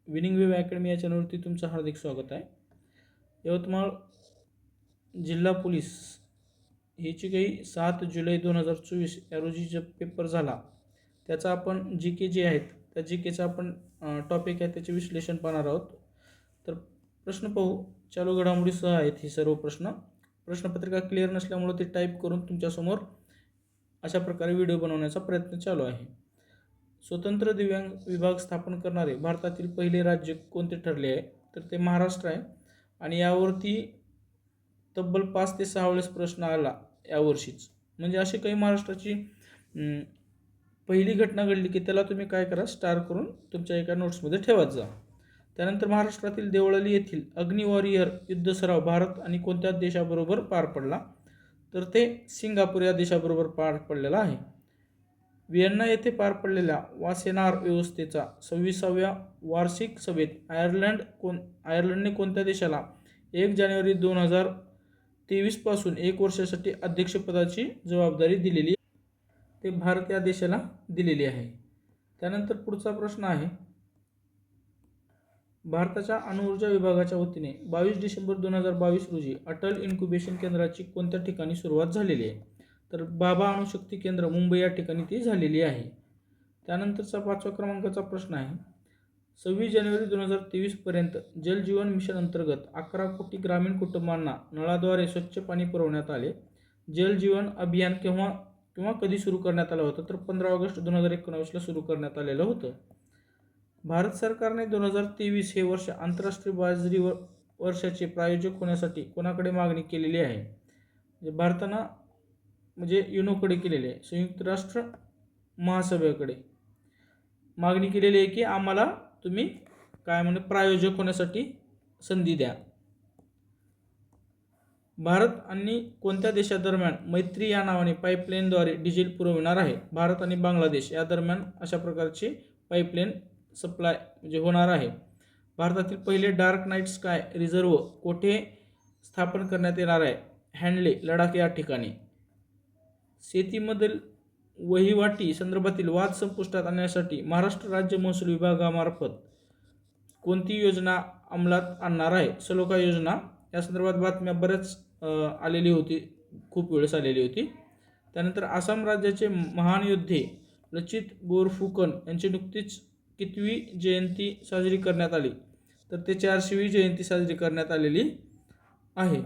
Winning wave academy या चॅनलवरती तुमचं हार्दिक स्वागत आहे. यवतमाळ जिल्हा पोलीस ह्याची काही 7 जुलै 2024 या रोजी जो पेपर झाला त्याचा आपण जी के जे आहेत त्या जी केचा आपण टॉपिक आहे त्याचे विश्लेषण पाहणार आहोत. तर प्रश्न पाहू. चालू घडामोडीसह आहेत हे सर्व प्रश्न. प्रश्नपत्रिका क्लिअर नसल्यामुळे ते टाईप करून तुमच्यासमोर अशा प्रकारे व्हिडिओ बनवण्याचा प्रयत्न चालू आहे. स्वतंत्र दिव्यांग विभाग स्थापन करणारे भारतातील पहिले राज्य कोणते ठरले आहे? तर ते महाराष्ट्र आहे. आणि यावरती तब्बल 5 ते 6 वेळेस प्रश्न आला यावर्षीच. म्हणजे अशी काही महाराष्ट्राची पहिली घटना घडली की त्याला तुम्ही काय करा, स्टार करून तुमच्या एका नोट्समध्ये ठेवत जा. त्यानंतर महाराष्ट्रातील देवळाली येथील अग्नि वॉरियर युद्ध सराव भारत आणि कोणत्या देशाबरोबर पार पडला? तर ते सिंगापूर या देशाबरोबर पार पडलेला आहे. व्हिएन्ना येथे पार पडलेल्या वासेनार व्यवस्थेचा 26व्या वार्षिक सभेत आयर्लंडने कोणत्या देशाला 1 जानेवारी 2023 पासून 1 वर्षासाठी अध्यक्षपदाची जबाबदारी दिलेली? ते भारत या देशाला दिलेली आहे. त्यानंतर पुढचा प्रश्न आहे, भारताच्या अणुऊर्जा विभागाच्या वतीने 22 डिसेंबर 2022 रोजी अटल इन्क्युबेशन केंद्राची कोणत्या ठिकाणी सुरुवात झालेली आहे? तर बाबा अणुशक्ती केंद्र मुंबई या ठिकाणी ती झालेली आहे. त्यानंतरचा 5व्या क्रमांकाचा प्रश्न आहे, 26 जानेवारी 2023 पर्यंत जल जीवन मिशन अंतर्गत 11 कोटी ग्रामीण कुटुंबांना नळाद्वारे स्वच्छ पाणी पुरवण्यात आले. जल जीवन अभियान किंवा कधी सुरू करण्यात आलं होतं? तर 15 ऑगस्ट 2019ला सुरू करण्यात आलेलं होतं. भारत सरकारने 2023 हे वर्ष आंतरराष्ट्रीय बाजरी वर्षाचे प्रायोजक होण्यासाठी कोणाकडे मागणी केलेली आहे? भारतानं युनोकडे केलेली आहे, संयुक्त राष्ट्र महासभेकडे मागणी केलेली आहे की आम्हाला तुम्ही प्रायोजक होण्यासाठी संधी द्या. भारत आणि कोणत्या देशादरम्यान मैत्री या नावाने पाईपलाईनद्वारे डिझेल पुरविणार आहे? भारत आणि बांगलादेश या दरम्यान अशा प्रकारची पाईपलाईन सप्लाय होणार आहे. भारतातील पहिले डार्क नाईट स्काय रिझर्व्ह कोठे स्थापन करण्यात येणार आहे? हँडले, लडाख या ठिकाणी. शेतीमधील वहिवाटी संदर्भातील वाद संपुष्टात आणण्यासाठी महाराष्ट्र राज्य महसूल विभागामार्फत कोणती योजना अंमलात आणणार आहे? सलोखा योजना. या संदर्भात बातम्या बऱ्याच आलेली होती, खूप वेळेस आलेली होती. त्यानंतर आसाम राज्याचे महान योद्धे लचित बोरफुकन यांची नुकतीच कितवी जयंती साजरी करण्यात आली? तर ते 400वी जयंती साजरी करण्यात आलेली आहे.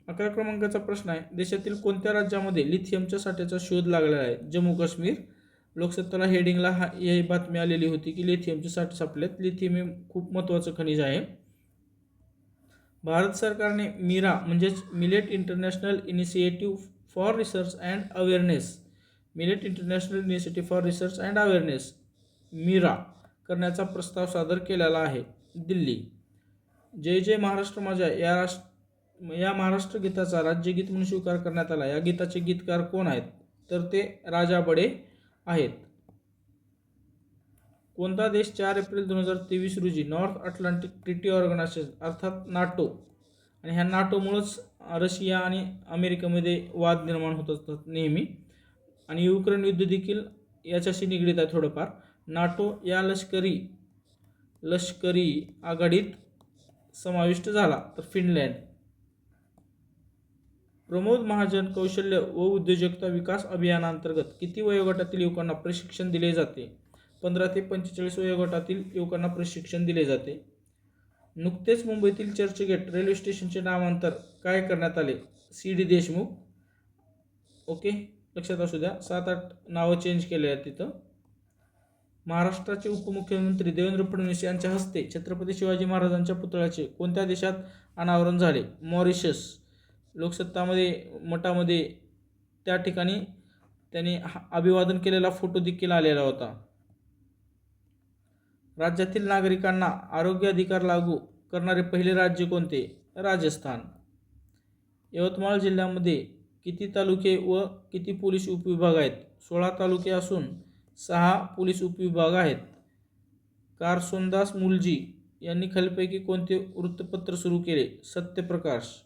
11 क्रमांकाचा प्रश्न आहे, देशातील कोणत्या राज्यामध्ये लिथियमच्या साठ्याचा शोध लागलेला आहे? जम्मू काश्मीर. लोकसत्ताला हेडिंगला ही बातमी आलेली होती की लिथियमचे साठे सापडलेत. लिथियम हे खूप महत्त्वाचं खनिज आहे. भारत सरकारने मीरा म्हणजेच millet international initiative for research and awareness MIIRA करण्याचा प्रस्ताव सादर केलेला आहे. दिल्ली. जय जय महाराष्ट्र माझ्या या महाराष्ट्र गीताचा राज्यगीत म्हणून स्वीकार करण्यात आला. या गीताचे गीतकार कोण आहेत? तर ते राजा बडे आहेत. कोणता देश 4 एप्रिल 2023 रोजी नॉर्थ अटलांटिक ट्रिटी ऑर्गनायझेशन अर्थात नाटो, आणि ह्या नाटोमुळेच रशिया आणि अमेरिकेमध्ये वाद निर्माण होत असतात नेहमी, आणि युक्रेन युद्ध देखील याच्याशी निगडीत आहे थोडंफार. नाटो या लष्करी आघाडीत समाविष्ट झाला. तर फिनलँड. प्रमोद महाजन कौशल्य व उद्योजकता विकास अभियानांतर्गत किती वयोगटातील युवकांना प्रशिक्षण दिले जाते? 15 ते 45 वयोगटातील युवकांना प्रशिक्षण दिले जाते. नुकतेच मुंबईतील चर्चगेट रेल्वे स्टेशनचे नामांतर काय करण्यात आले? CD देशमुख. ओके, लक्षात असू द्या, 7-8 नावं चेंज केले आहेत तिथं. महाराष्ट्राचे उपमुख्यमंत्री देवेंद्र फडणवीस यांच्या हस्ते छत्रपती शिवाजी महाराजांच्या पुतळ्याचे कोणत्या देशात अनावरण झाले? मॉरिशस. लोकसत्तामध्ये मठामध्ये त्या ठिकाणी त्यांनी अभिवादन केलेला फोटो देखील आलेला होता. राज्यातील नागरिकांना आरोग्य अधिकार लागू करणारे पहिले राज्य कोणते? राजस्थान. यवतमाळ जिल्ह्यामध्ये किती तालुके व किती पोलीस उपविभाग आहेत? 16 तालुके असून 6 पोलीस उपविभाग आहेत. कारसोनदास मुलजी यांनी खालीलपैकी कोणते वृत्तपत्र सुरू केले? सत्यप्रकाश.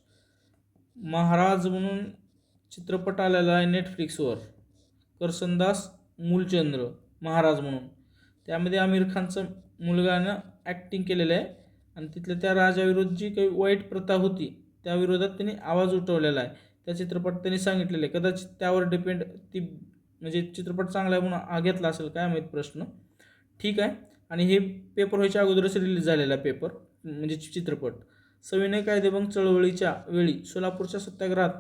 महाराज म्हणून चित्रपट आलेला आहे नेटफ्लिक्सवर. करसनदास मूलचंद्र महाराज म्हणून. त्यामध्ये आमिर खानचं मुलगानं ॲक्टिंग केलेलं आहे आणि तिथल्या त्या राजाविरुद्ध जी काही वाईट प्रथा होती त्या विरोधात त्यांनी आवाज उठवलेला आहे. त्या चित्रपट त्यांनी सांगितलेलं आहे. कदाचित त्यावर डिपेंड ती म्हणजे चित्रपट चांगला आहे म्हणून हा घेतला असेल, काय माहीत प्रश्न. ठीक आहे. आणि हे पेपर व्हायच्या अगोदरच रिलीज झालेला पेपर म्हणजे चित्रपट. सविनय कायदेभंग चळवळीच्या वेळी सोलापूरच्या सत्याग्रहात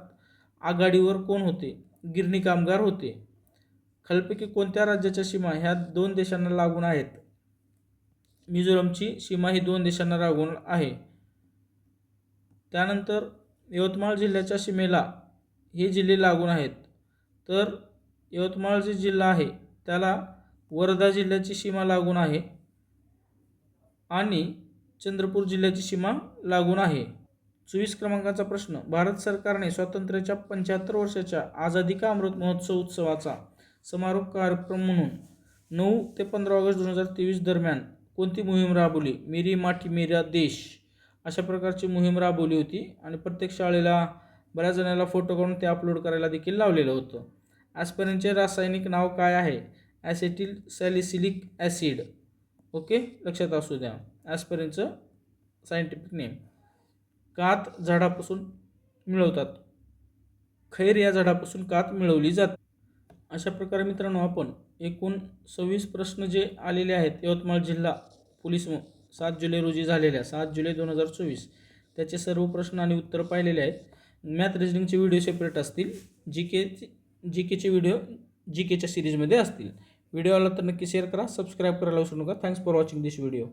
आघाडीवर कोण होते? गिरणी कामगार होते. खालीलपैकी कोणत्या राज्याच्या सीमा ह्या 2 देशांना लागून आहेत? मिझोरमची सीमा ही 2 देशांना लागून आहे. त्यानंतर यवतमाळ जिल्ह्याच्या सीमेला हे जिल्हे लागून आहेत. तर यवतमाळ जे जिल्हा आहे त्याला वर्धा जिल्ह्याची सीमा लागून आहे आणि चंद्रपूर जिल्ह्याची सीमा लागून आहे. 24 क्रमांकाचा प्रश्न. भारत सरकारने स्वातंत्र्याच्या 75 वर्षाच्या आझादी का अमृत महोत्सव उत्सवाचा समारोप कार्यक्रम म्हणून 9 ते 15 ऑगस्ट 2023 दरम्यान कोणती मोहीम राबवली? मेरी माटी मेरा देश अशा प्रकारची मोहीम राबवली होती आणि प्रत्येक शाळेला बऱ्याच जणांना फोटो काढून ते अपलोड करायला देखील लावलेलं होतं. ॲस्पिरिनचे रासायनिक नाव काय आहे? ॲसेटिल सॅलिसिलिक ॲसिड. ओके, लक्षात असू द्या ॲस्पिरिनचं सायंटिफिक नेम. कात झाडापासून मिळवतात. खैर या झाडापासून कात मिळवली जाते. अशा प्रकारे मित्रांनो आपण एकूण 26 प्रश्न जे आलेले आहेत यवतमाळ जिल्हा पोलीस 7 जुलै रोजी झालेल्या 7 जुलै 2024 त्याचे सर्व प्रश्न आणि उत्तर पाहिलेले आहेत. मॅथ रिजनिंगचे व्हिडिओ सेपरेट असतील. जी केचे व्हिडिओ जी केच्या सिरीजमध्ये असतील. व्हिडिओ आला तर नक्की शेअर करा, सबस्क्राईब करायला विसरू नका. Thanks for watching this video.